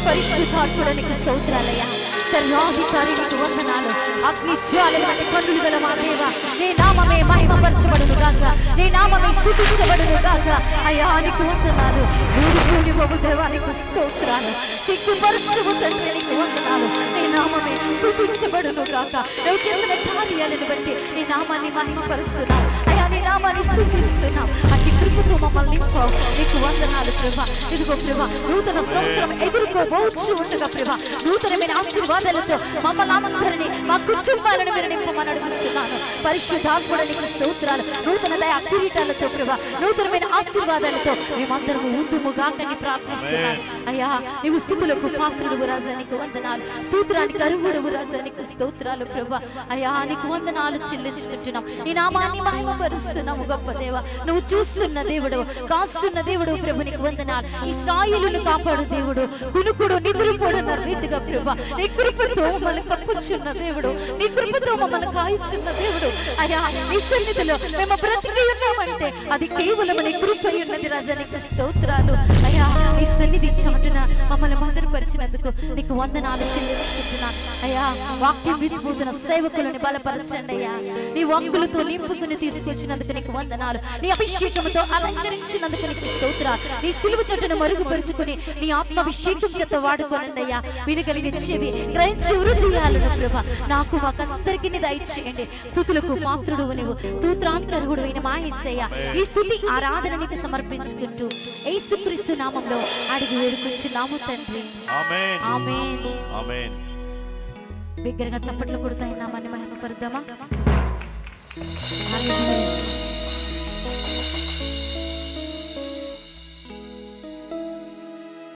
పరిశుద్ధాత్ముడానికి స్తోత్రాలయ్యా. సర్వాధికారి నీకు వందనాలు. అగ్ని జ్వాలల వంటి కన్నులు గల మా దేవా, నీ నామమే మహిమపరచబడును గాక, నీ నామమే స్తుతించబడును గాక. అయ్యా నీకు వందనాలు. ఊరుకోని బాబు దేవా నీకు స్తోత్రాలు. సిగ్గుపరచువు తండ్రి నీకు వందనాలు. నీ నామమే స్తుతించబడును గాక. నువ్వు చేసిన కార్యాలను బట్టి నీ నామాన్ని మహిమపరుస్తున్నాం అయ్యా, నీ నామాన్ని స్తుతిస్తున్నాం. అతి కృపతో మమ్మల్ని నింపావు. నీకు వందనాలు ప్రభా. ఇదిగో ప్రభా, నూతన సంవత్సరం ఎదుర్కోవచ్చు ఉండగా ప్రభా, నూతనమైన ఆశీర్వాదాలతో మమ్మల్ని అందరినీ, మా కుటుంబాలను మీరు నింపమని అడుగుతున్నాను. పరిశుద్ధాత్ముడ నీకు స్తోత్రాలు. నూతన దయా కిరీటాలతో ప్రభా, నూతనమైన ఆశీర్వాదాలతో మేమందరము ఉందుముగాకని ప్రార్థిస్తున్నాను. అయ్యా, నీవు స్తుతులకు పాత్రుడు రాజా, నీకు వందనాలు. స్తోత్రానికి అర్హుడవు రాజా, నీకు స్తోత్రాలు ప్రభా. అయ్యా, నీకు వందనాలు చెల్లించుకుంటున్నాం. నీ నామాన్ని మహిమపరుస్తున్నాము గొప్ప దేవ. నువ్వు చూస్తున్న దేవుడు, కాస్తున్న దేవుడు ప్రభు, నీకు వందనాలు. ఇశ్రాయేలును కాపాడు దేవుడు, కునుకుడు నిద్రపోడున్న రీతిగా ప్రభా, నీ కృపతో మమ్మల్ని కప్పుచున్న దేవుడు, నీ కృపతో మమ్మల్ని కాయిచున్న దేవుడు. అయ్యా, నీ సన్నిధిలో మేము బ్రతికి ఉన్నామంటే అది కేవలం నీ కృప ఉన్నది రాజా, నీకు స్తోత్రాలు. అయ్యా, నీ సన్నిధి చాటున మమ్మల్ని భద్రపరిచినందుకు నీకు వందనాలు చెల్లించుకుంటున్నాను. అయ్యా, వాక్యం విధిపోతున్న సేవకులను బలపరచండి అయ్యా. నీ వాక్కులతో నింపుకుని తీసుకొచ్చినందుకు నీకు వందనాలు. నీ అభిషేకంతో అలంకరించినందుకు నీకు స్తోత్రాలు. నీ సిలువ చెట్టును మరుగుపరుచుకుని నీ ఆత్మాభిషేకం చేత వాడుకోనండి అయ్యా. వినగలిగే చెవి, గ్రహించి హృదయాలను ప్రభా నాకు మాకందరికీ దయచేయండి. స్తుతులకు పాత్రుడు నీవు, స్తోత్రానికి అర్హుడు అయిన మా యేసయ్య, ఈ స్తుతి ఆరాధన నీకు సమర్పించుకుంటూ యేసుక్రీస్తు నామములో అడిగి వేడుకుంటున్నాము తండ్రి. ఆమేన్. ఆమేన్. ఆమేన్. బిగ్గరగా చప్పట్లు కొడుతూ నామాన్ని మహిమపరుద్దామా?